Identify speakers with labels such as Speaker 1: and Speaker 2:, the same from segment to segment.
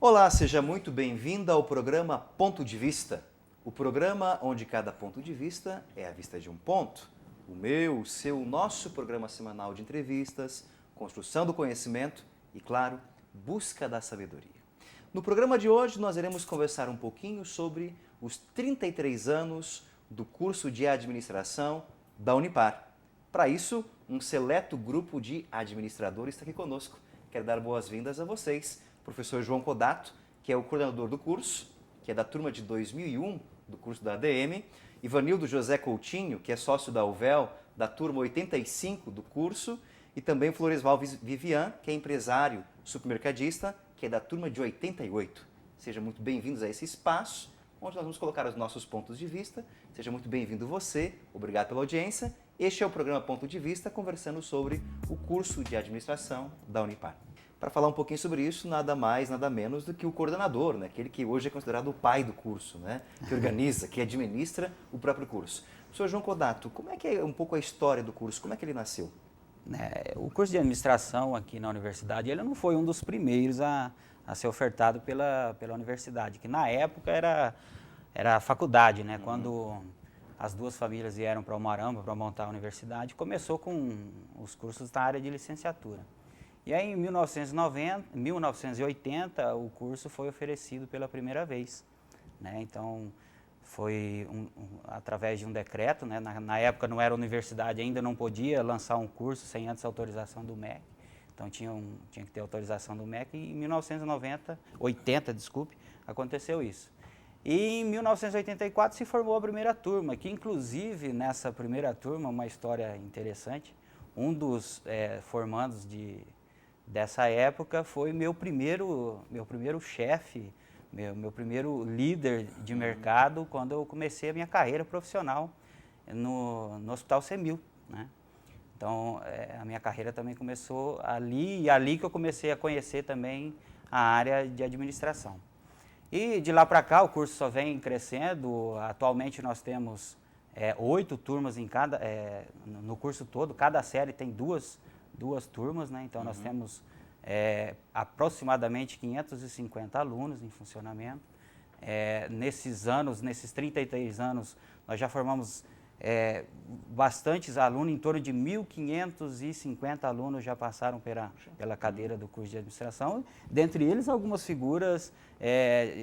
Speaker 1: Olá, seja muito bem-vinda ao programa Ponto de Vista. O programa onde cada ponto de vista é a vista de um ponto. O meu, o seu, o nosso programa semanal de entrevistas, construção do conhecimento e, claro, busca da sabedoria. No programa de hoje nós iremos conversar um pouquinho sobre os 33 anos do curso de administração da Unipar. Para isso, um seleto grupo de administradores está aqui conosco. Quero dar boas-vindas a vocês. Professor João Codato, que é o coordenador do curso, que é da turma de 2001 do curso da ADM, Ivanildo José Coutinho, que é sócio da UVEL, da turma 85 do curso, e também o Floresval Vivian, que é empresário supermercadista, que é da turma de 88. Sejam muito bem-vindos a esse espaço, onde nós vamos colocar os nossos pontos de vista. Seja muito bem-vindo você, obrigado pela audiência. Este é o programa Ponto de Vista, conversando sobre o curso de administração da Unipar. Para falar um pouquinho sobre isso, nada mais, nada menos do que o coordenador, né? Aquele que hoje é considerado o pai do curso, né? Que organiza, que administra o próprio curso. Professor João Codato, como é que é um pouco a história do curso? Como é que ele nasceu?
Speaker 2: O curso de administração aqui na universidade, ele não foi um dos primeiros a ser ofertado pela universidade, que na época era a faculdade, né? Quando as duas famílias vieram para Umuarama para montar a universidade, começou com os cursos da área de licenciatura. E aí, em 1980, o curso foi oferecido pela primeira vez, né? Então, foi através de um decreto, né? Na época não era universidade, ainda não podia lançar um curso sem antes autorização do MEC. Então, tinha que ter autorização do MEC e em 1980, aconteceu isso. E em 1984 se formou a primeira turma, que inclusive nessa primeira turma, uma história interessante, um dos formandos dessa época foi meu primeiro chefe, meu primeiro líder de mercado quando eu comecei a minha carreira profissional no Hospital Semil, né? Então, a minha carreira também começou ali, e ali que eu comecei a conhecer também a área de administração. E de lá para cá o curso só vem crescendo. Atualmente nós temos 8 turmas no curso todo, cada série tem duas turmas, né? Então nós temos aproximadamente 550 alunos em funcionamento. Nesses 33 anos, nós já formamos bastantes alunos, em torno de 1.550 alunos já passaram pela cadeira do curso de administração, dentre eles algumas figuras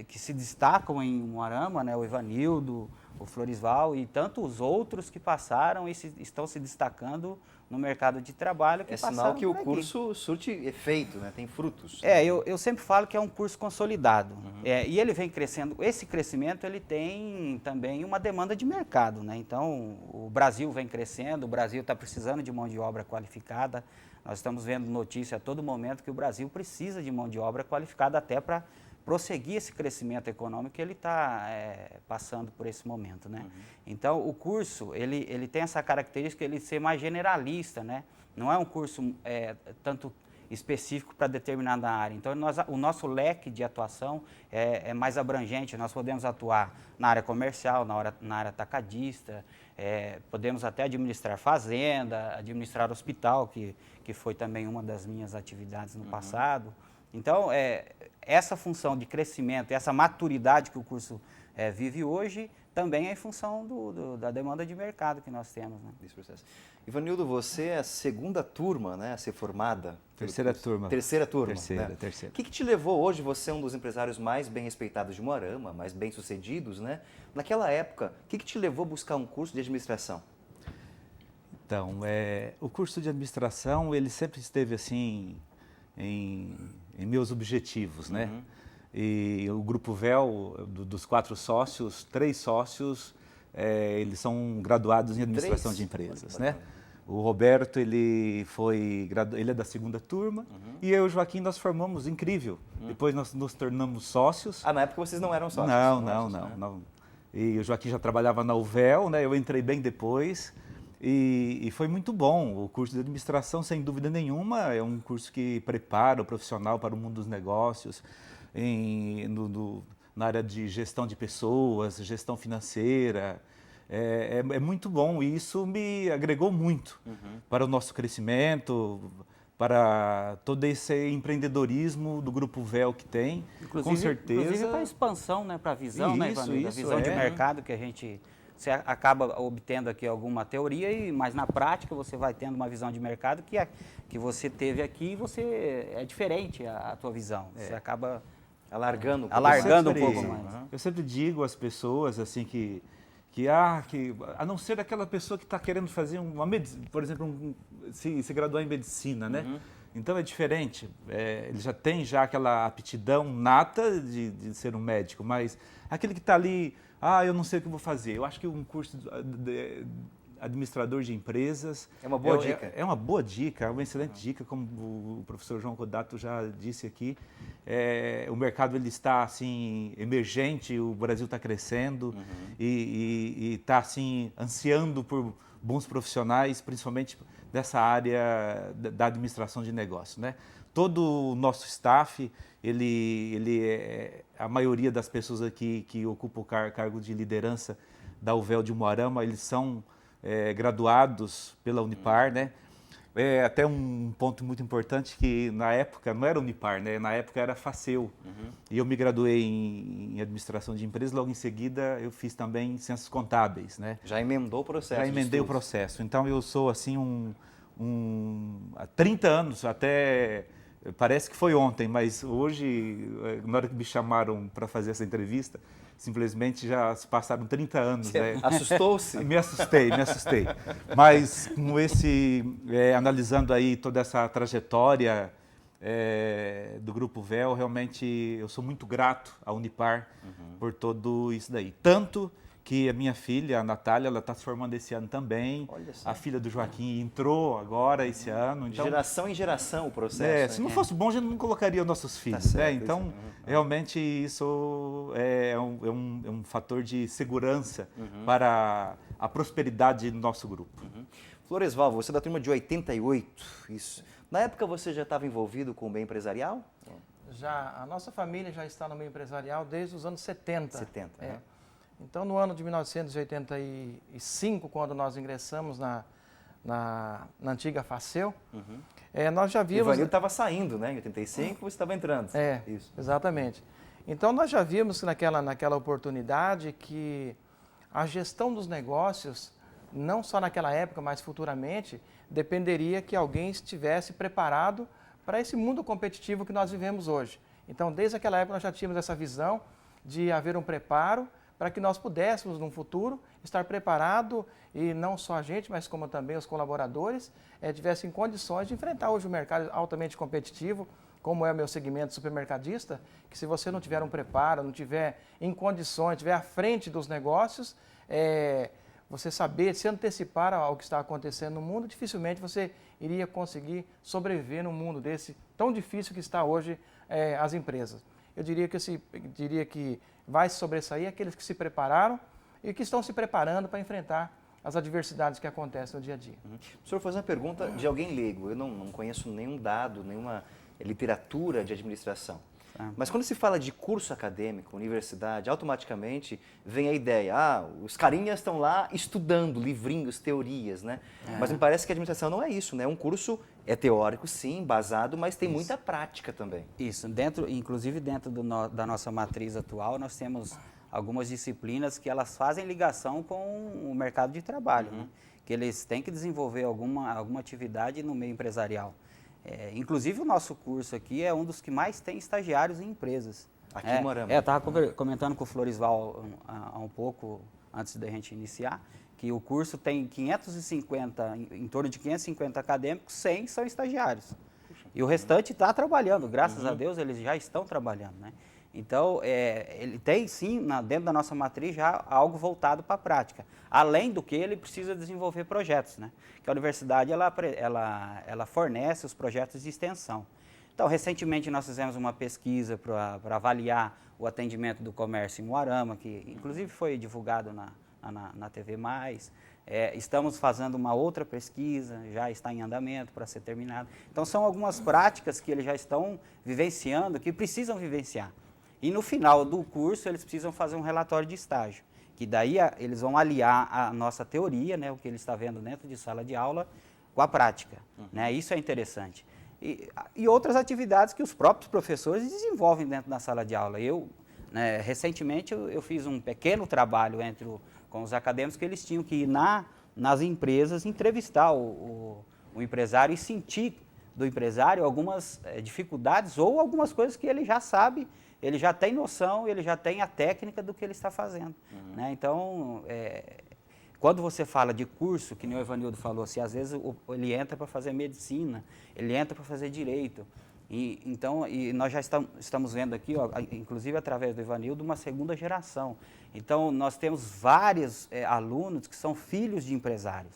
Speaker 2: que se destacam em Umuarama, né? O Ivanildo, o Floresval e tantos outros que passaram e estão se destacando no mercado de trabalho.
Speaker 1: É sinal que o curso surte efeito, né? Tem frutos.
Speaker 2: Eu sempre falo que é um curso consolidado. E ele vem crescendo. Esse crescimento ele tem também uma demanda de mercado, né? Então, o Brasil vem crescendo, o Brasil está precisando de mão de obra qualificada. Nós estamos vendo notícia a todo momento que o Brasil precisa de mão de obra qualificada até para prosseguir esse crescimento econômico que ele está passando por esse momento, né? Então, o curso, ele tem essa característica de ele ser mais generalista, né? Não é um curso tanto específico para determinada área. Então, o nosso leque de atuação é mais abrangente. Nós podemos atuar na área comercial, na área atacadista, podemos até administrar fazenda, administrar hospital, que foi também uma das minhas atividades no passado. Então, essa função de crescimento, essa maturidade que o curso vive hoje, também é em função da demanda de mercado que nós temos, né?
Speaker 1: Desse processo. Ivanildo, você é a segunda turma, né, a ser formada?
Speaker 3: Terceira turma.
Speaker 1: Terceira turma.
Speaker 3: Terceira,
Speaker 1: né?
Speaker 3: terceira.
Speaker 1: O que te levou hoje, você é um dos empresários mais bem respeitados de Umuarama, mais bem sucedidos, né? Naquela época, o que te levou a buscar um curso de administração?
Speaker 3: Então, o curso de administração, ele sempre esteve assim em meus objetivos, né? E o Grupo VEL, dos 4 sócios, 3 sócios, eles são graduados em administração de empresas, né? O Roberto, ele é da segunda turma, e eu e o Joaquim, nós formamos, incrível. Depois nós nos tornamos sócios.
Speaker 1: Na época vocês não eram sócios?
Speaker 3: Não. E o Joaquim já trabalhava na UVEL, né? Eu entrei bem depois. E foi muito bom. O curso de administração, sem dúvida nenhuma, é um curso que prepara o profissional para o mundo dos negócios, na área de gestão de pessoas, gestão financeira. É muito bom e isso me agregou muito para o nosso crescimento, para todo esse empreendedorismo do Grupo VEL que tem, com certeza.
Speaker 2: Inclusive para a expansão, né, para a visão, né, Ivanildo? A visão de mercado que você acaba obtendo aqui alguma teoria, mas na prática você vai tendo uma visão de mercado que você teve aqui e é diferente a tua visão. Você acaba
Speaker 1: alargando
Speaker 2: um pouco mais.
Speaker 3: Eu sempre digo às pessoas assim que a não ser aquela pessoa que está querendo fazer por exemplo, se graduar em medicina, né? Então é diferente, ele já tem aquela aptidão nata de ser um médico, mas aquele que está ali, eu não sei o que vou fazer. Eu acho que um curso de administrador de empresas
Speaker 1: é uma boa dica.
Speaker 3: É uma boa dica, é uma excelente dica, como o professor João Kodato já disse aqui. O mercado ele está assim emergente, o Brasil está crescendo e está assim ansiando por bons profissionais, principalmente dessa área da administração de negócios, né? Todo o nosso staff, a maioria das pessoas aqui que ocupam o cargo de liderança da UVEL de Umuarama, eles são graduados pela Unipar, né? Até um ponto muito importante que na época não era Unipar, né? Na época era Faceu. E eu me graduei em administração de empresas, logo em seguida eu fiz também ciências contábeis, né?
Speaker 1: Já emendou o processo?
Speaker 3: Já emendei o processo. Então eu sou assim há 30 anos, até parece que foi ontem, mas hoje, na hora que me chamaram para fazer essa entrevista, simplesmente já se passaram 30 anos.
Speaker 1: Você assustou-se?
Speaker 3: Me assustei. Mas com analisando aí toda essa trajetória do Grupo VEL, realmente eu sou muito grato à Unipar por tudo isso daí. Tanto que a minha filha, a Natália, ela está se formando esse ano também. A filha do Joaquim entrou agora esse ano.
Speaker 1: Então, geração em geração o processo.
Speaker 3: Se não fosse bom, a gente não colocaria nossos filhos.
Speaker 1: Tá
Speaker 3: então, realmente, isso é um fator de segurança para a prosperidade do nosso grupo.
Speaker 1: Floresval, você é da turma de 88, isso. Na época você já estava envolvido com o meio empresarial?
Speaker 4: Já, a nossa família já está no meio empresarial desde os anos 70.
Speaker 1: 70, né?
Speaker 4: Então, no ano de 1985, quando nós ingressamos na antiga Faceu, nós já víamos...
Speaker 1: O Ivanildo estava saindo, né? Em 85 você estava entrando.
Speaker 4: Isso. Exatamente. Então, nós já vimos naquela oportunidade que a gestão dos negócios, não só naquela época, mas futuramente, dependeria que alguém estivesse preparado para esse mundo competitivo que nós vivemos hoje. Então, desde aquela época, nós já tínhamos essa visão de haver um preparo para que nós pudéssemos, no futuro, estar preparado e não só a gente, mas como também os colaboradores, tivessem condições de enfrentar hoje o mercado altamente competitivo, como é o meu segmento supermercadista, que se você não tiver um preparo, não tiver em condições, estiver à frente dos negócios, você saber, se antecipar ao que está acontecendo no mundo, dificilmente você iria conseguir sobreviver num mundo desse tão difícil que está hoje as empresas. Eu diria que vai se sobressair aqueles que se prepararam e que estão se preparando para enfrentar as adversidades que acontecem no dia a dia.
Speaker 1: O senhor faz uma pergunta de alguém leigo. Eu não conheço nenhum dado, nenhuma literatura de administração. Mas quando se fala de curso acadêmico, universidade, automaticamente vem a ideia, os carinhas estão lá estudando livrinhos, teorias, né? Mas me parece que a administração não é isso, né? Um curso é teórico, sim, embasado, mas tem muita prática também.
Speaker 2: Isso, inclusive dentro da nossa matriz atual, nós temos algumas disciplinas que elas fazem ligação com o mercado de trabalho, né? Que eles têm que desenvolver alguma atividade no meio empresarial. Inclusive o nosso curso aqui é um dos que mais tem estagiários em empresas.
Speaker 1: Aqui em Umuarama.
Speaker 2: Eu estava comentando com o Floresval há um pouco, antes da gente iniciar, que o curso tem 550, em torno de 550 acadêmicos, 100 são estagiários. E o restante está trabalhando, graças a Deus eles já estão trabalhando, né? Então, ele tem sim, dentro da nossa matriz, já algo voltado para a prática. Além do que, ele precisa desenvolver projetos, né? Que a universidade ela fornece os projetos de extensão. Então, recentemente nós fizemos uma pesquisa para avaliar o atendimento do comércio em Umuarama, que inclusive foi divulgado na TV+. Estamos fazendo uma outra pesquisa, já está em andamento para ser terminada. Então, são algumas práticas que eles já estão vivenciando, que precisam vivenciar. E no final do curso, eles precisam fazer um relatório de estágio, que daí eles vão aliar a nossa teoria, né, o que ele está vendo dentro de sala de aula, com a prática. Né? Isso é interessante. e outras atividades que os próprios professores desenvolvem dentro da sala de aula. Né, recentemente, eu fiz um pequeno trabalho com os acadêmicos que eles tinham que ir nas empresas entrevistar o empresário e sentir do empresário algumas dificuldades ou algumas coisas que ele já sabe, ele já tem noção, ele já tem a técnica do que ele está fazendo. Né? Então, quando você fala de curso, que nem o Evanildo falou, se às vezes ele entra para fazer medicina, ele entra para fazer direito. Então, nós já estamos vendo aqui, ó, inclusive através do Evanildo, uma segunda geração. Então, nós temos vários alunos que são filhos de empresários,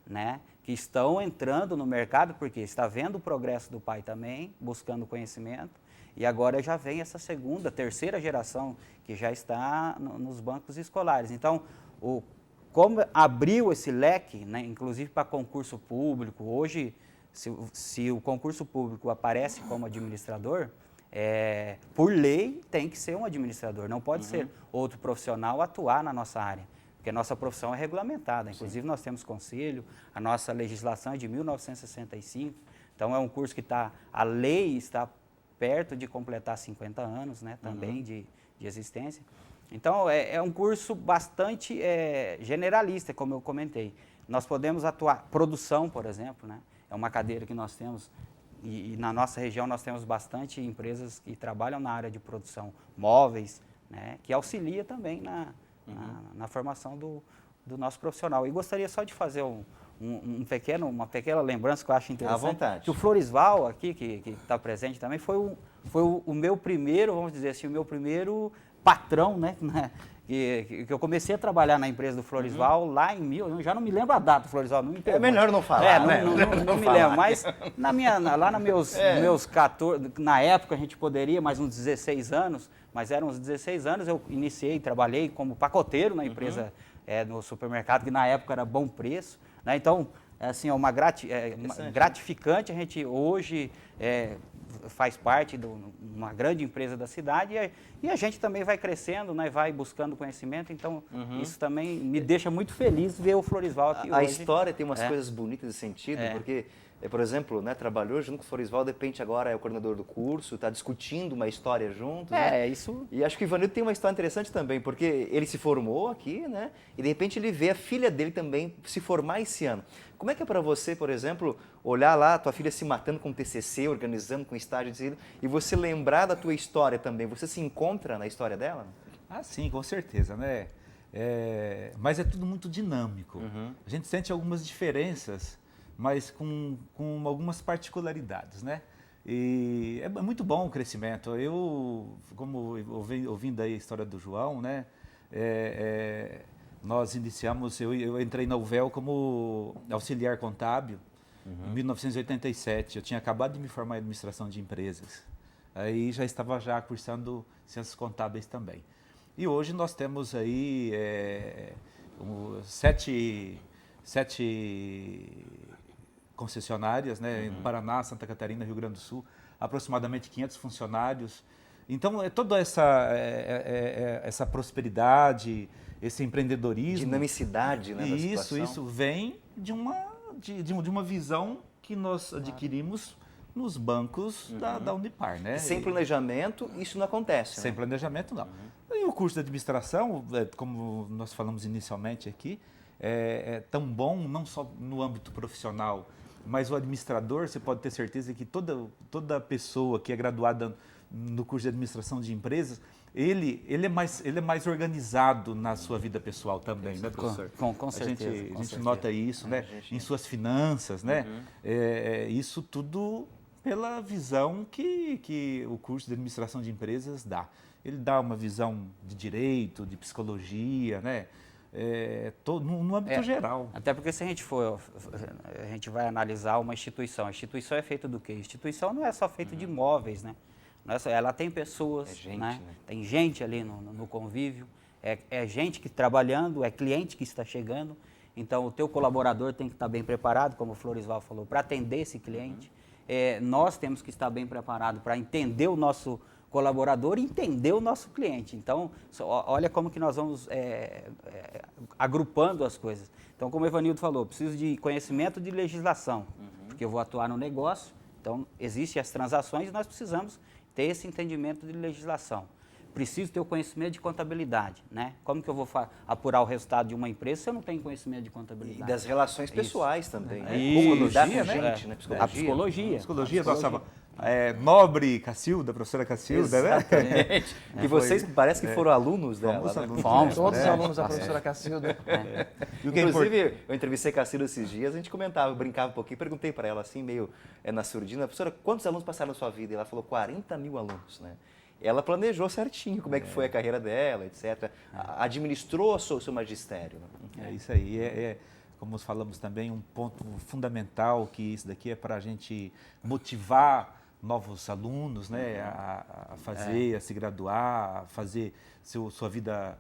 Speaker 2: né? Que estão entrando no mercado porque está vendo o progresso do pai também, buscando conhecimento. E agora já vem essa segunda, terceira geração que já está nos bancos escolares. Então, como abriu esse leque, né, inclusive para concurso público, hoje, se o concurso público aparece como administrador, por lei tem que ser um administrador, não pode ser outro profissional atuar na nossa área, porque a nossa profissão é regulamentada, inclusive nós temos conselho, a nossa legislação é de 1965, então é um curso que a lei está perto de completar 50 anos, né, também de existência. Então, é um curso bastante generalista, como eu comentei. Nós podemos atuar, produção, por exemplo, né? É uma cadeira que nós temos, e na nossa região nós temos bastante empresas que trabalham na área de produção, móveis, né? Que auxilia também na formação do nosso profissional. E gostaria só de fazer uma pequena lembrança que eu acho interessante.
Speaker 1: À vontade.
Speaker 2: Que o Florisval aqui, que está presente também, foi o meu primeiro, vamos dizer assim, o meu primeiro patrão, né? Que eu comecei a trabalhar na empresa do Florisval lá em eu já não me lembro a data do Florisval, não me pergunte.
Speaker 1: É melhor não falar, né?
Speaker 2: Não me lembro, mas lá nos meus 14, na época a gente poderia, mais uns 16 anos, mas eram uns 16 anos, eu trabalhei como pacoteiro na empresa, no supermercado, que na época era Bom Preço, né? Então, assim, gratificante, a gente hoje faz parte de uma grande empresa da cidade e a gente também vai crescendo, né, vai buscando conhecimento, então isso também me deixa muito feliz ver o Florisval aqui hoje.
Speaker 1: A história tem umas coisas bonitas nesse sentido, porque, por exemplo, né, trabalhou junto com o Florisval, de repente agora é o coordenador do curso, está discutindo uma história junto. Né?
Speaker 2: Isso.
Speaker 1: E acho que o Ivanildo tem uma história interessante também, porque ele se formou aqui, né, e de repente ele vê a filha dele também se formar esse ano. Como é que é para você, por exemplo, olhar lá a tua filha se matando com TCC, organizando com estágio de seguida, e você lembrar da tua história também? Você se encontra na história dela?
Speaker 3: Ah, sim, com certeza, né? Mas é tudo muito dinâmico. A gente sente algumas diferenças, mas com algumas particularidades, né? E é muito bom o crescimento. Como ouvindo aí a história do João, né? Nós iniciamos, eu entrei na UVEL como auxiliar contábil em 1987. Eu tinha acabado de me formar em administração de empresas. Aí já estava cursando ciências contábeis também. E hoje nós temos aí 7 concessionárias, né, no Paraná, Santa Catarina, Rio Grande do Sul, aproximadamente 500 funcionários. Então, toda essa prosperidade, esse empreendedorismo...
Speaker 1: Dinamicidade, né, da situação.
Speaker 3: Isso vem de uma visão que nós adquirimos nos bancos da Unipar, né?
Speaker 1: E sem planejamento, isso não acontece,
Speaker 3: Sem
Speaker 1: né?
Speaker 3: planejamento, não. E o curso de administração, como nós falamos inicialmente aqui, é tão bom, não só no âmbito profissional, mas o administrador, você pode ter certeza que toda pessoa que é graduada no curso de administração de empresas, ele é mais organizado na sua vida pessoal também, né, professor?
Speaker 2: Com certeza.
Speaker 3: A gente nota isso, né? Em suas finanças, né? Isso tudo pela visão que o curso de administração de empresas dá. Ele dá uma visão de direito, de psicologia, né? No âmbito geral.
Speaker 2: Até porque se a gente vai analisar uma instituição. A instituição é feita do quê? A instituição não é só feita de imóveis, né? Ela tem pessoas, né? Tem gente ali no convívio, é gente que trabalhando, é cliente que está chegando. Então, o teu colaborador tem que estar bem preparado, como o Florisval falou, para atender esse cliente. Nós temos que estar bem preparados para entender o nosso colaborador e entender o nosso cliente. Então, olha como que nós vamos agrupando as coisas. Então, como o Evanildo falou, preciso de conhecimento de legislação, porque eu vou atuar no negócio, Então, existem as transações e nós precisamos ter esse entendimento de legislação. Preciso ter o conhecimento de contabilidade, né? Como que eu vou apurar o resultado de uma empresa se eu não tenho conhecimento de contabilidade?
Speaker 1: E das relações pessoais também, né?
Speaker 2: Isso.
Speaker 1: Como lidar com
Speaker 3: Psicologia,
Speaker 1: gente, né?
Speaker 2: A psicologia.
Speaker 3: Psicologia, nossa nobre Cacilda, professora Cacilda, né?
Speaker 1: Exatamente. Que vocês parece que foram alunos dela,
Speaker 3: Fomos
Speaker 1: né?
Speaker 3: alunos
Speaker 2: Fomos.
Speaker 4: Todos os alunos da professora Cacilda.
Speaker 3: E o que é
Speaker 1: Inclusive, eu entrevistei a Cacilda esses dias, a gente comentava, eu brincava um pouquinho, perguntei para ela assim, meio na surdina, professora, quantos alunos passaram na sua vida? E ela falou 40 mil alunos, né? Ela planejou certinho como é que foi a carreira dela, etc. Administrou o seu magistério. Né?
Speaker 3: É isso aí, como nós falamos também, um ponto fundamental que isso daqui é para a gente motivar novos alunos, né, a fazer, a se graduar, a fazer sua vida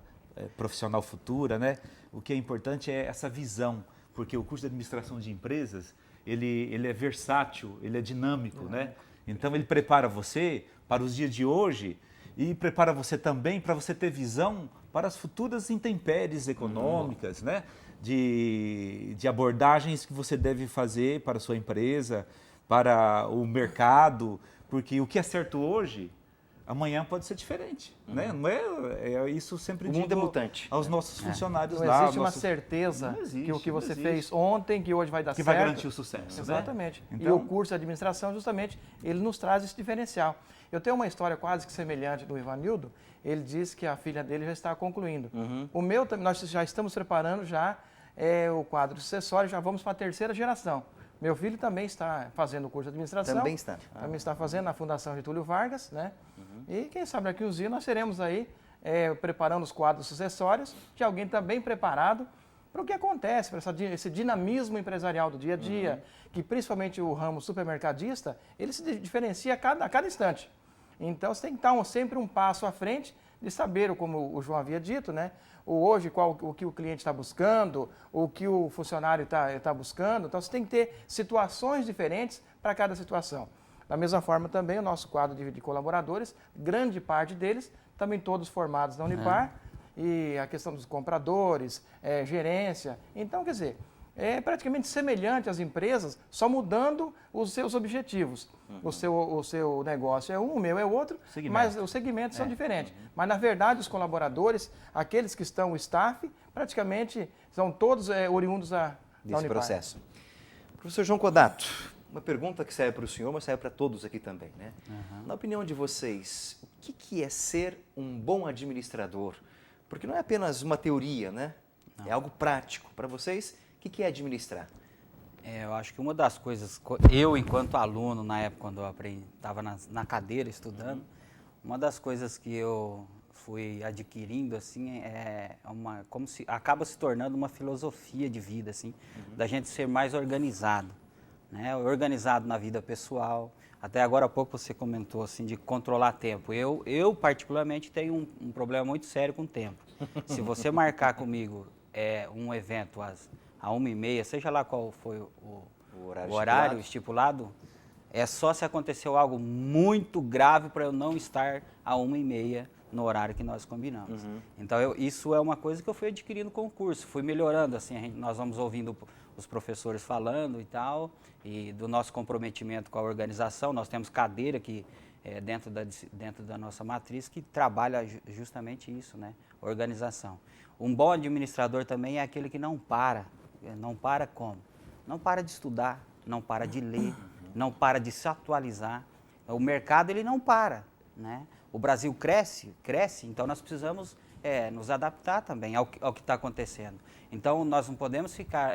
Speaker 3: profissional futura, né? O que é importante é essa visão, porque o curso de administração de empresas, ele é versátil, ele é dinâmico, né? Então ele prepara você para os dias de hoje e prepara você também para você ter visão para as futuras intempéries econômicas, né? De abordagens que você deve fazer para a sua empresa, para o mercado, porque o que é certo hoje, amanhã pode ser diferente, né? Não é isso sempre
Speaker 1: O mundo é mutante.
Speaker 3: aos nossos funcionários
Speaker 4: Não
Speaker 3: lá.
Speaker 4: existe uma certeza
Speaker 3: Não existe,
Speaker 4: que o que
Speaker 3: não
Speaker 4: você
Speaker 3: existe.
Speaker 4: fez ontem, que hoje vai dar
Speaker 3: que
Speaker 4: certo.
Speaker 3: vai garantir o sucesso,
Speaker 4: Exatamente.
Speaker 3: né?
Speaker 4: E
Speaker 3: Então,
Speaker 4: o curso de administração, justamente, ele nos traz esse diferencial. Eu tenho uma história quase que semelhante do Ivanildo. Ele disse que a filha dele já está concluindo. O meu, nós já estamos preparando o quadro sucessório, já vamos para a terceira geração. Meu filho também está fazendo o curso de administração.
Speaker 1: Também está.
Speaker 4: Também está fazendo na Fundação Getúlio Vargas, né? E quem sabe daqui uns dias nós teremos aí preparando os quadros sucessórios de alguém também preparado para o que acontece, para esse dinamismo empresarial do dia a dia, que principalmente o ramo supermercadista, ele se diferencia a cada instante. Então você tem que estar sempre um passo à frente de saber, como o João havia dito, né? Hoje, o que o cliente está buscando, o que o funcionário está buscando. Então, você tem que ter situações diferentes para cada situação. Da mesma forma, também, o nosso quadro de colaboradores, grande parte deles, também todos formados na Unipar, e a questão dos compradores, gerência. Então, quer dizer, é praticamente semelhante às empresas, só mudando os seus objetivos. O seu negócio é um, o meu é outro, mas os segmentos são diferentes. Mas, na verdade, os colaboradores, aqueles que estão o staff, praticamente são todos oriundos da
Speaker 1: Desse
Speaker 4: Unipar.
Speaker 1: processo. Professor João Kodato, uma pergunta que serve para o senhor, mas serve para todos aqui também, né? Na opinião de vocês, o que é ser um bom administrador? Porque não é apenas uma teoria, né? É algo prático. Para vocês, o que é administrar?
Speaker 2: Eu acho que uma das coisas, eu enquanto aluno, na época quando eu estava na cadeira estudando, uma das coisas que eu fui adquirindo, assim, como se acaba se tornando uma filosofia de vida, assim, da gente ser mais organizado, né? Organizado na vida pessoal. Até agora há pouco você comentou, assim, de controlar tempo. Eu particularmente, tenho um problema muito sério com o tempo. Se você marcar comigo um evento às 1h30, seja lá qual foi o horário estipulado, é só se aconteceu algo muito grave para eu não estar às 1h30 no horário que nós combinamos. Então, isso é uma coisa que eu fui adquirindo com o curso, fui melhorando, assim, nós vamos ouvindo os professores falando e tal, e do nosso comprometimento com a organização. Nós temos cadeira que dentro da nossa matriz que trabalha justamente isso, né? Organização. Um bom administrador também é aquele que não para. Não para como? Não para de estudar, não para de ler, não para de se atualizar. O mercado, ele não para, né? O Brasil cresce, então nós precisamos nos adaptar também ao que está acontecendo. Então, nós não podemos ficar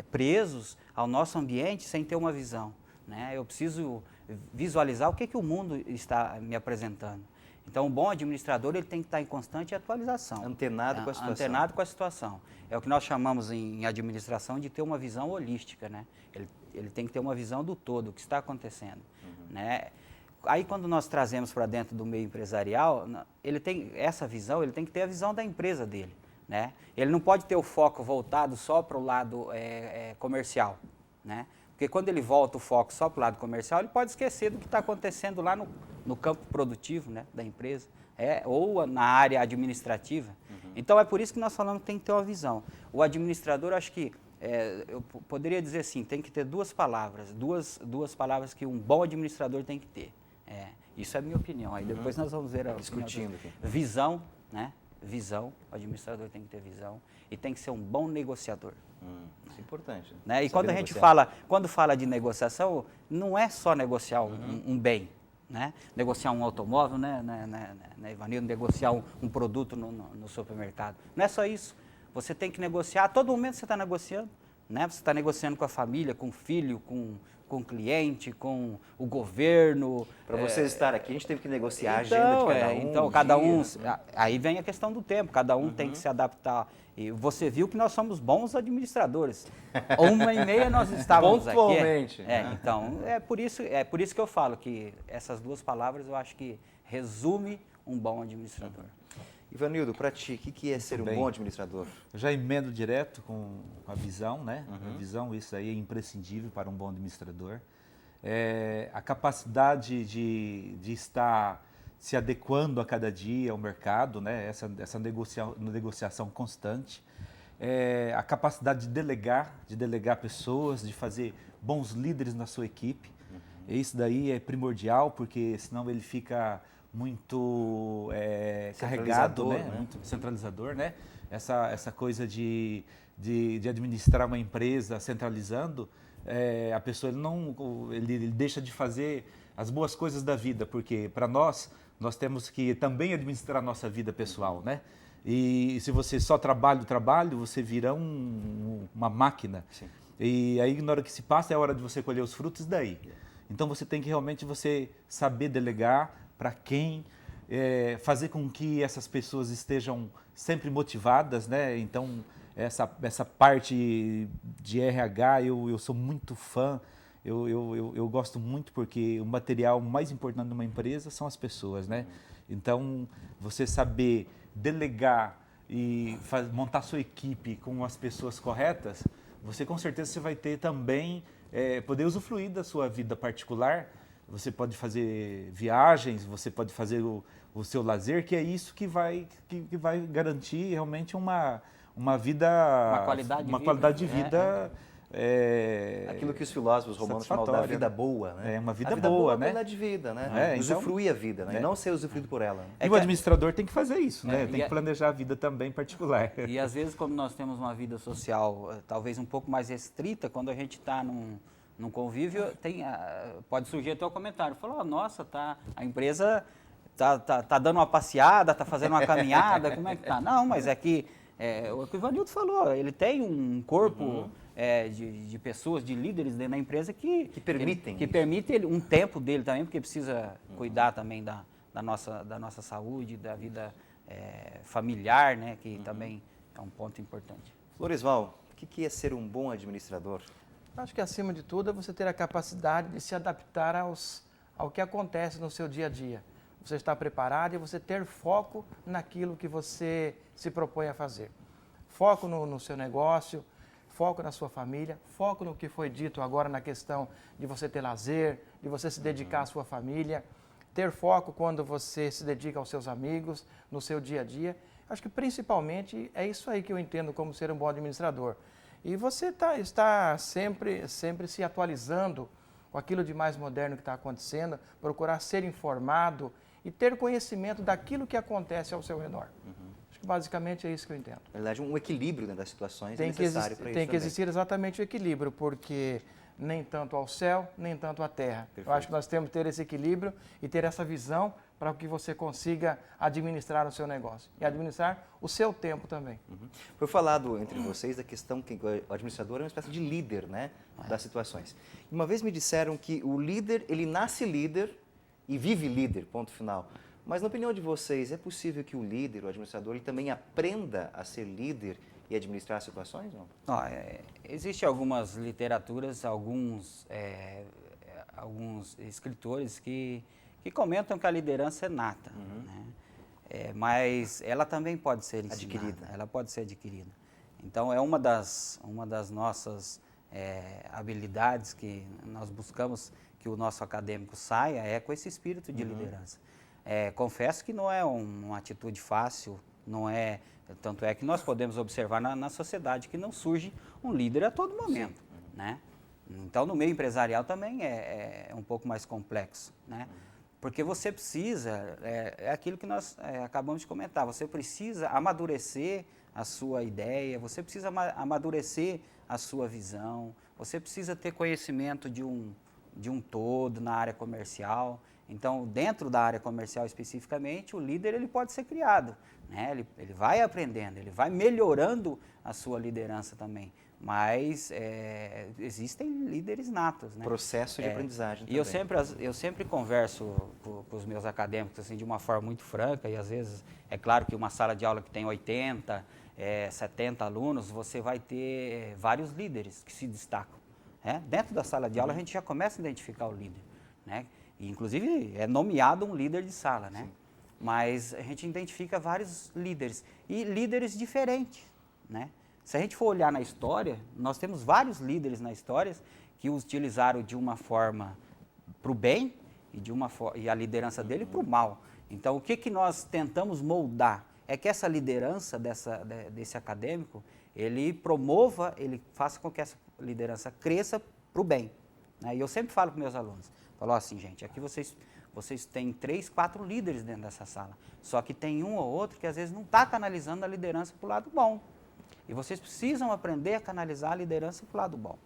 Speaker 2: presos ao nosso ambiente sem ter uma visão, né? Eu preciso visualizar o que o mundo está me apresentando. Então, um bom administrador, ele tem que estar em constante atualização.
Speaker 1: Antenado com a situação.
Speaker 2: Antenado com a situação. É o que nós chamamos em administração de ter uma visão holística, né? Ele tem que ter uma visão do todo, o que está acontecendo, né? Aí, quando nós trazemos para dentro do meio empresarial, ele tem essa visão, ele tem que ter a visão da empresa dele, né? Ele não pode ter o foco voltado só para o lado comercial, né? Porque quando ele volta o foco só para o lado comercial, ele pode esquecer do que está acontecendo lá no campo produtivo, né, da empresa, ou na área administrativa. Então, é por isso que nós falamos que tem que ter uma visão. O administrador, acho que eu poderia dizer assim, tem que ter duas palavras palavras que um bom administrador tem que ter. Isso é a minha opinião. Aí depois nós vamos ver a
Speaker 1: Discutindo aqui.
Speaker 2: visão, né? Visão, o administrador tem que ter visão e tem que ser um bom negociador.
Speaker 1: Isso é importante.
Speaker 2: Né? E
Speaker 1: Saber
Speaker 2: quando a gente
Speaker 1: negociar.
Speaker 2: quando fala de negociação, não é só negociar um bem, né? Negociar um automóvel, né, Ivanildo, negociar um produto no supermercado. Não é só isso. Você tem que negociar, a todo momento você está negociando, né? Você está negociando com a família, com o filho, com o cliente, com o governo.
Speaker 1: Para vocês estarem aqui, a gente teve que negociar a agenda
Speaker 2: Então,
Speaker 1: de cada um.
Speaker 2: então, cada um.
Speaker 1: dia.
Speaker 2: Aí vem a questão do tempo, cada um tem que se adaptar. E você viu que nós somos bons administradores. 1h30 nós estávamos aqui.
Speaker 1: Pontualmente.
Speaker 2: Então, é por isso que eu falo que essas duas palavras eu acho que resume um bom administrador.
Speaker 1: Ivanildo, para ti, o que é ser um
Speaker 3: bem.
Speaker 1: bom administrador?
Speaker 3: Eu já emendo direto com a visão, né? A visão, isso aí é imprescindível para um bom administrador. A capacidade de estar se adequando a cada dia ao mercado, né? Essa negociação constante. A capacidade de delegar pessoas, de fazer bons líderes na sua equipe. Isso daí é primordial, porque senão ele fica muito carregado, né? Muito centralizador, né? Essa coisa de administrar uma empresa centralizando, a pessoa ele deixa de fazer as boas coisas da vida, porque para nós temos que também administrar a nossa vida pessoal, né? E se você só trabalha, você vira uma máquina.
Speaker 1: Sim.
Speaker 3: E aí na hora que se passa é a hora de você colher os frutos daí. Então você tem que realmente saber delegar para quem, fazer com que essas pessoas estejam sempre motivadas, né? Então essa parte de RH eu sou muito fã, eu gosto muito porque o material mais importante de uma empresa são as pessoas, né? Então você saber delegar e montar sua equipe com as pessoas corretas, você com certeza você vai ter também poder usufruir da sua vida particular. Você pode fazer viagens, você pode fazer o seu lazer, que é isso que vai garantir realmente uma vida,
Speaker 2: Uma qualidade de vida.
Speaker 1: Aquilo que os filósofos romanos chamavam da vida boa, né?
Speaker 3: Uma vida
Speaker 1: a vida
Speaker 3: boa,
Speaker 1: boa,
Speaker 3: né?
Speaker 1: É qualidade de vida, né? Usufruir a vida, né? E não ser usufruído por ela.
Speaker 3: E o administrador tem que fazer isso, né? Tem
Speaker 2: e
Speaker 3: que planejar a vida também particular.
Speaker 2: E às vezes, quando nós temos uma vida social talvez um pouco mais restrita, quando a gente está num convívio, pode surgir até o comentário. Falou, nossa, a empresa tá dando uma passeada, tá fazendo uma caminhada, como é que tá? Não, mas é que o que o Ivanildo falou, ele tem um corpo de pessoas, de líderes dentro da empresa que permitem ele um tempo dele também, porque precisa cuidar também da nossa saúde, da vida familiar, né, que também é um ponto importante.
Speaker 1: Floresval, o que é ser um bom administrador?
Speaker 4: Acho que, acima de tudo, é você ter a capacidade de se adaptar ao que acontece no seu dia a dia. Você está preparado e você ter foco naquilo que você se propõe a fazer. Foco no seu negócio, foco na sua família, foco no que foi dito agora na questão de você ter lazer, de você se dedicar à sua família, ter foco quando você se dedica aos seus amigos, no seu dia a dia. Acho que, principalmente, é isso aí que eu entendo como ser um bom administrador. E você está sempre se atualizando com aquilo de mais moderno que está acontecendo, procurar ser informado e ter conhecimento daquilo que acontece ao seu redor. Acho que basicamente é isso que eu entendo.
Speaker 1: Na verdade, um equilíbrio, né, das situações é necessário para isso.
Speaker 4: Tem que existir exatamente o equilíbrio, porque nem tanto ao céu, nem tanto à terra.
Speaker 1: Perfeito.
Speaker 4: Eu acho que nós temos que ter esse equilíbrio e ter essa visão para que você consiga administrar o seu negócio e administrar o seu tempo também.
Speaker 1: Foi falado entre vocês a questão que o administrador é uma espécie de líder, né, das situações. Uma vez me disseram que o líder, ele nasce líder e vive líder, ponto final. Mas na opinião de vocês, é possível que o líder, o administrador, ele também aprenda a ser líder e administrar as situações? Não?
Speaker 2: Existem algumas literaturas, alguns escritores que comentam que a liderança é nata, né? Mas ela também pode ser ensinada, ela pode ser adquirida. Então, é uma das nossas habilidades que nós buscamos que o nosso acadêmico saia, com esse espírito de liderança. Confesso que não é uma atitude fácil, Não é, tanto é que nós podemos observar na sociedade que não surge um líder a todo momento, né? Então, no meio empresarial também é um pouco mais complexo, né? Porque você precisa, é aquilo que nós acabamos de comentar, você precisa amadurecer a sua ideia, você precisa amadurecer a sua visão, você precisa ter conhecimento de um todo na área comercial. Então, dentro da área comercial especificamente, o líder ele pode ser criado, né? Ele vai aprendendo, ele vai melhorando a sua liderança também. Mas existem líderes natos, né?
Speaker 1: Processo de aprendizagem também.
Speaker 2: E eu sempre converso com os meus acadêmicos assim, de uma forma muito franca, e às vezes, é claro que uma sala de aula que tem 80, 70 alunos, você vai ter vários líderes que se destacam, né? Dentro da sala de aula a gente já começa a identificar o líder, né? E, inclusive é nomeado um líder de sala, né? Sim. Mas a gente identifica vários líderes, e líderes diferentes, né? Se a gente for olhar na história, nós temos vários líderes na história que os utilizaram de uma forma para o bem e a liderança dele para o mal. Então, o que nós tentamos moldar é que essa liderança desse acadêmico, ele promova, ele faça com que essa liderança cresça para o bem, né? E eu sempre falo para meus alunos, falo assim, gente, aqui vocês têm 3, 4 líderes dentro dessa sala, só que tem um ou outro que às vezes não está canalizando a liderança para o lado bom. E vocês precisam aprender a canalizar a liderança para o lado bom.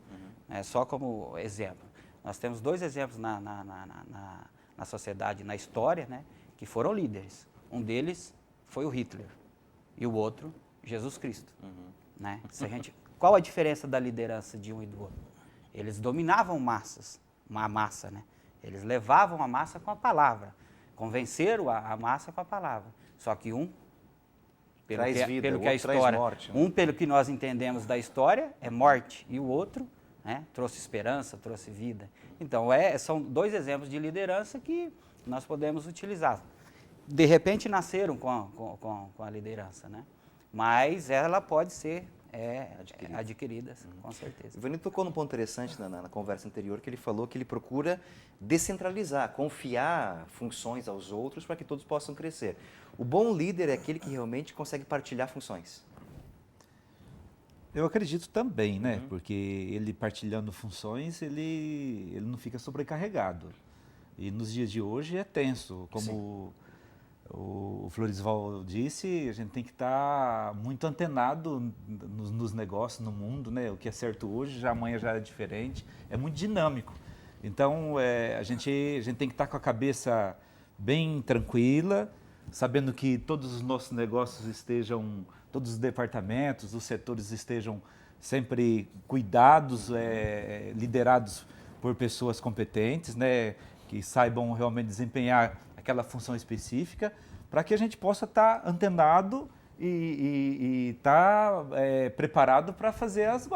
Speaker 2: Só como exemplo. Nós temos 2 exemplos na sociedade, na história, né, que foram líderes. Um deles foi o Hitler e o outro, Jesus Cristo. Né? Qual a diferença da liderança de um e do outro? Eles dominavam uma massa, né? Eles levavam a massa com a palavra, convenceram a massa com a palavra. Só que pelo que a história, morte, né? Pelo que nós entendemos da história, é morte, e o outro, né, trouxe esperança, trouxe vida. Então, são 2 exemplos de liderança que nós podemos utilizar. De repente, nasceram com a liderança, né? Mas ela pode ser adquirida, com certeza.
Speaker 1: O Ivanildo tocou num ponto interessante na conversa anterior, que ele falou que ele procura descentralizar, confiar funções aos outros para que todos possam crescer. O bom líder é aquele que realmente consegue partilhar funções.
Speaker 3: Eu acredito também, né? Porque ele partilhando funções, ele não fica sobrecarregado. E nos dias de hoje é tenso, como o Florisval disse, a gente tem que estar muito antenado nos negócios, no mundo, né? O que é certo hoje, amanhã já é diferente, é muito dinâmico. Então, a gente tem que estar com a cabeça bem tranquila, sabendo que todos os nossos negócios estejam, todos os departamentos, os setores estejam sempre cuidados, liderados por pessoas competentes, né? Que saibam realmente desempenhar aquela função específica, para que a gente possa estar antenado e estar preparado para fazer as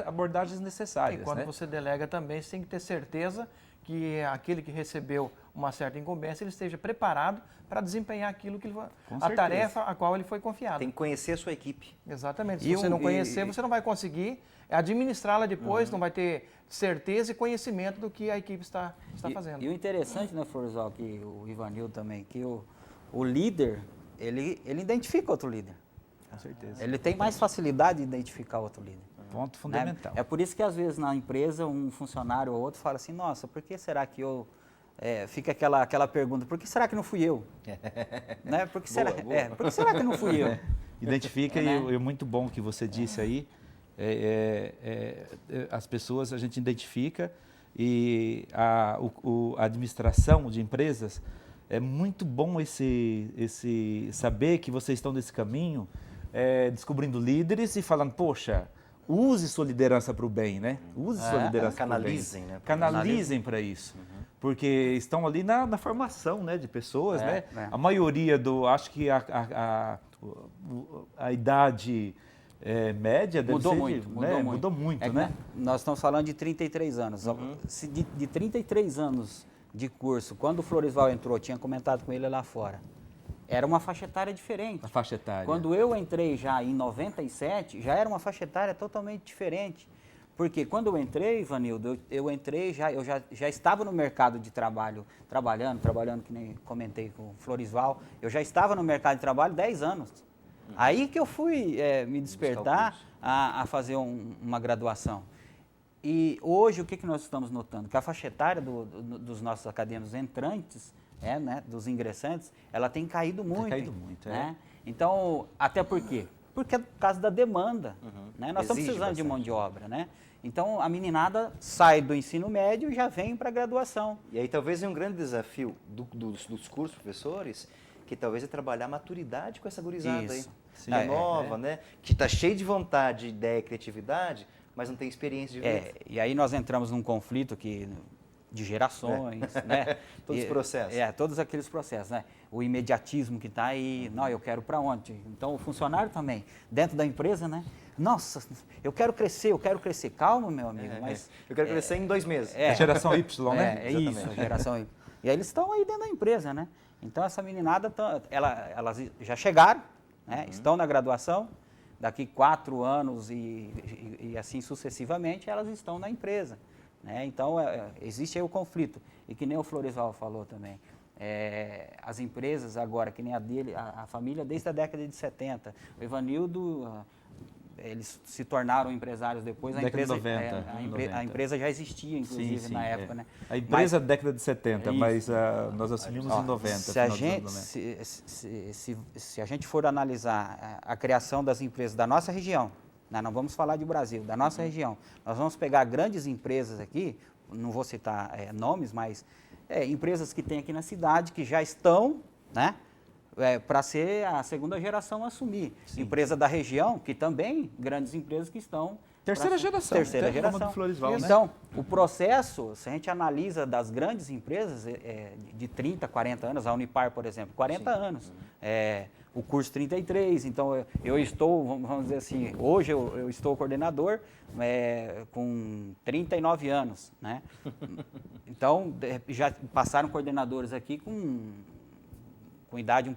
Speaker 3: abordagens necessárias.
Speaker 4: E quando,
Speaker 3: né?
Speaker 4: você delega também, você tem que ter certeza que aquele que recebeu uma certa incumbência, ele esteja preparado para desempenhar aquilo que a tarefa a qual ele foi confiado.
Speaker 1: Tem que conhecer a sua equipe.
Speaker 4: Exatamente. Se você não conhecer, você não vai conseguir administrá-la depois, não vai ter certeza e conhecimento do que a equipe está fazendo.
Speaker 2: E o interessante, né, Florisval, que o Ivanildo também, que o líder, ele identifica outro líder.
Speaker 3: Com certeza.
Speaker 2: Ele tem mais facilidade de identificar outro líder.
Speaker 3: Ponto fundamental.
Speaker 2: Né? É por isso que às vezes na empresa um funcionário ou outro fala assim, nossa, por que será que eu... fica aquela pergunta, por que será que não fui eu? Né? Por que será que não fui eu?
Speaker 3: Identifica, e é muito bom que você disse aí, as pessoas a gente identifica, e a administração de empresas, é muito bom esse saber que vocês estão nesse caminho, descobrindo líderes e falando, poxa, use sua liderança para o bem, né? Use sua liderança para o bem.
Speaker 1: Canalizem, né?
Speaker 3: Canalizem para isso. Porque estão ali na formação, né, de pessoas, né? A maioria acho que a idade média deve
Speaker 2: mudou
Speaker 3: ser
Speaker 2: muito,
Speaker 3: mudou muito, né?
Speaker 2: Nós estamos falando de 33 anos. Se de 33 anos de curso, quando o Florisval entrou, tinha comentado com ele lá fora, era uma faixa etária diferente.
Speaker 3: A faixa etária.
Speaker 2: Quando eu entrei já em 97, já era uma faixa etária totalmente diferente. Porque quando eu entrei, Ivanildo, eu já estava no mercado de trabalho, trabalhando, que nem comentei com o Florisval, eu já estava no mercado de trabalho 10 anos. Aí que eu fui me despertar
Speaker 1: curso.
Speaker 2: a fazer uma graduação. E hoje o que nós estamos notando? Que a faixa etária dos nossos acadêmicos entrantes, né, dos ingressantes, ela tem caído muito.
Speaker 3: Tem caído muito,
Speaker 2: né? Então, até por quê? Porque é por causa da demanda. Né? Nós estamos
Speaker 1: Exige
Speaker 2: precisando de
Speaker 1: bastante.
Speaker 2: mão de obra. Né? Então, a meninada sai do ensino médio e já vem para a graduação.
Speaker 1: E aí talvez é um grande desafio dos cursos professores, que talvez é trabalhar a maturidade com essa gurizada
Speaker 2: Isso.
Speaker 1: aí.
Speaker 3: Sim.
Speaker 1: Que é nova, né? Que está cheio de vontade, ideia e criatividade, mas não tem experiência de vida.
Speaker 2: E aí nós entramos num conflito de gerações, né?
Speaker 1: Todos os processos.
Speaker 2: Todos aqueles processos, né? O imediatismo que está aí, não, eu quero para onde? Então, o funcionário também, dentro da empresa, né? Nossa, eu quero crescer. Calma, meu amigo, mas...
Speaker 1: Eu quero crescer em 2 meses.
Speaker 3: A geração Y, né?
Speaker 2: É isso, a geração Y. E aí eles estão aí dentro da empresa, né? Então, essa meninada, elas já chegaram, né? Estão na graduação, daqui 4 anos e assim sucessivamente, elas estão na empresa. Né? Então, existe aí o conflito. E que nem o Floresval falou também. As empresas agora, que nem a dele, a família desde a década de 70. O Ivanildo, eles se tornaram empresários depois.
Speaker 3: Década de 90,
Speaker 2: a empresa já existia, inclusive,
Speaker 3: Sim,
Speaker 2: na época. Né?
Speaker 3: A empresa da década de 70,
Speaker 2: Isso.
Speaker 3: mas nós assumimos em 90.
Speaker 2: Se a,
Speaker 3: final dos
Speaker 2: gente,
Speaker 3: anos 90.
Speaker 2: se a gente for analisar a criação das empresas da nossa região, né, não vamos falar de Brasil, da nossa região, nós vamos pegar grandes empresas aqui, não vou citar nomes, mas empresas que tem aqui na cidade que já estão, né, para ser a segunda geração a assumir.
Speaker 3: Sim.
Speaker 2: Empresa da região, que também, grandes empresas que estão...
Speaker 3: Terceira geração.
Speaker 2: Terceira
Speaker 3: até como
Speaker 2: geração.
Speaker 3: do Floresval, né?
Speaker 2: Então, o processo, se a gente analisa das grandes empresas de 30, 40 anos, a Unipar, por exemplo, 40 anos. O curso 33, então eu estou, vamos dizer assim, hoje eu estou coordenador com 39 anos, né? Então, já passaram coordenadores aqui com idade um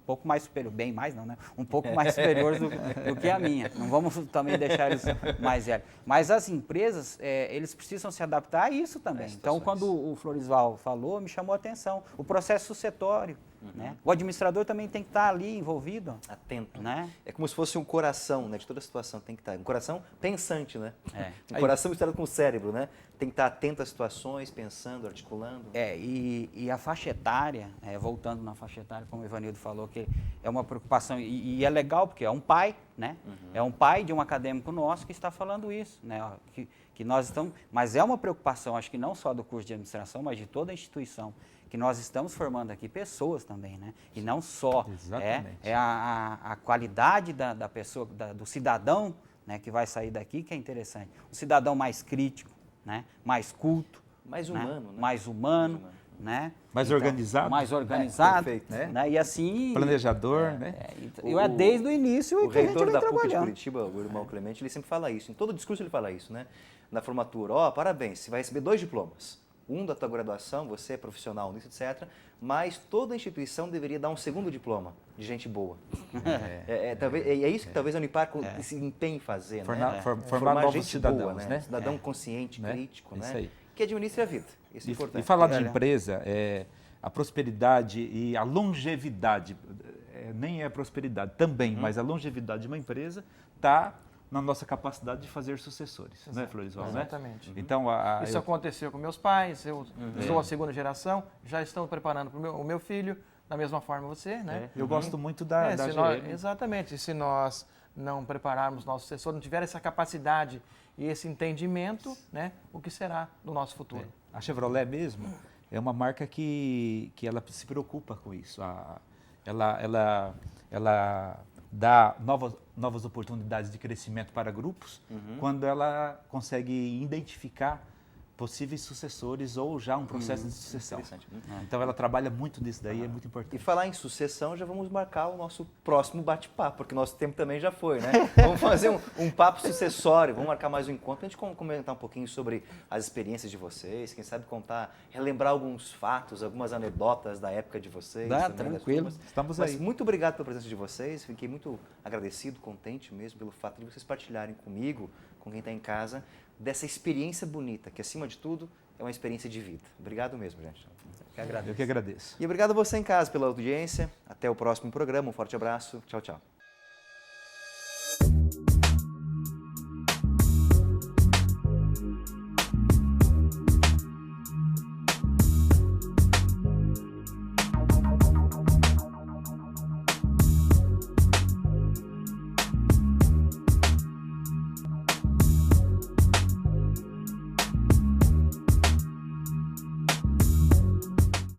Speaker 2: pouco mais superior, bem mais não, né? Um pouco mais superiores do que a minha. Não vamos também deixar eles mais velhos. Mas as empresas, eles precisam se adaptar a isso também. Então, quando o Floresval falou, me chamou a atenção. O processo sucessório, né? O administrador também tem que estar ali envolvido.
Speaker 1: Atento.
Speaker 2: Né?
Speaker 1: É como se fosse um coração, né? De toda a situação tem que estar. Um coração pensante, né? Um
Speaker 3: Aí-
Speaker 1: coração misturado com o cérebro, né? Tem que estar atento às situações, pensando, articulando.
Speaker 2: E a faixa etária, voltando na faixa etária, como o Ivanildo falou, que é uma preocupação, e é legal porque é um pai, né? É um pai de um acadêmico nosso que está falando isso, né? Ó, que nós estamos, mas é uma preocupação, acho que não só do curso de administração, mas de toda a instituição, que nós estamos formando aqui pessoas também, né? E não só
Speaker 3: Exatamente.
Speaker 2: a qualidade da pessoa, do cidadão, né, que vai sair daqui, que é interessante. Um cidadão mais crítico, né? Mais culto,
Speaker 1: Mais
Speaker 2: né?
Speaker 1: humano, né?
Speaker 2: Mais humano, né?
Speaker 3: Mais organizado.
Speaker 2: Mais organizado,
Speaker 1: perfeito,
Speaker 2: né? E assim...
Speaker 3: Planejador, né?
Speaker 2: desde o início
Speaker 1: O
Speaker 2: que a gente
Speaker 1: reitor
Speaker 2: vem
Speaker 1: da PUC de
Speaker 2: trabalhando.
Speaker 1: Curitiba, o irmão Clemente, ele sempre fala isso. Em todo discurso ele fala isso, né? Na formatura, parabéns, você vai receber 2 diplomas. Um da tua graduação, você é profissional nisso, etc. Mas toda instituição deveria dar um segundo diploma de gente boa. É isso que talvez a Unipar se empenhe em fazer, né?
Speaker 3: Formar novos
Speaker 1: gente
Speaker 3: cidadãos,
Speaker 1: boa,
Speaker 3: né?
Speaker 1: Cidadão consciente,
Speaker 3: Né?
Speaker 1: crítico,
Speaker 3: Isso
Speaker 1: né?
Speaker 3: aí.
Speaker 1: Que administre a vida. Isso é
Speaker 3: E
Speaker 1: importante.
Speaker 3: falar de empresa, a prosperidade e a longevidade, nem é a prosperidade também, mas a longevidade de uma empresa está na nossa capacidade de fazer sucessores, né, Floresval?
Speaker 4: Exatamente.
Speaker 3: Então,
Speaker 4: Isso aconteceu com meus pais, eu sou a segunda geração, já estão preparando para o meu filho, da mesma forma você, né?
Speaker 3: eu gosto muito da
Speaker 4: se
Speaker 3: GM.
Speaker 4: nós, exatamente, se nós não prepararmos nosso sucessor, não tiver essa capacidade e esse entendimento, né, o que será do nosso futuro?
Speaker 3: A Chevrolet mesmo é uma marca que ela se preocupa com isso. Ela dá novas oportunidades de crescimento para grupos quando ela consegue identificar possíveis sucessores ou já um processo de sucessão.
Speaker 1: Interessante.
Speaker 3: Então ela trabalha muito disso daí, é muito
Speaker 1: E
Speaker 3: importante.
Speaker 1: falar em sucessão, já vamos marcar o nosso próximo bate-papo, porque nosso tempo também já foi, né? Vamos fazer um papo sucessório, vamos marcar mais um encontro, a gente comentar um pouquinho sobre as experiências de vocês, quem sabe relembrar alguns fatos, algumas anedotas da época de vocês.
Speaker 2: Dá,
Speaker 1: também, das
Speaker 2: tranquilo.
Speaker 1: turmas.
Speaker 3: Estamos
Speaker 1: Mas
Speaker 3: aí.
Speaker 1: muito obrigado pela presença de vocês, fiquei muito agradecido, contente mesmo pelo fato de vocês partilharem comigo, com quem está em casa, dessa experiência bonita, que acima de tudo é uma experiência de vida. Obrigado mesmo, gente.
Speaker 3: Eu que agradeço.
Speaker 1: E obrigado a você em casa pela audiência. Até o próximo programa. Um forte abraço. Tchau, tchau.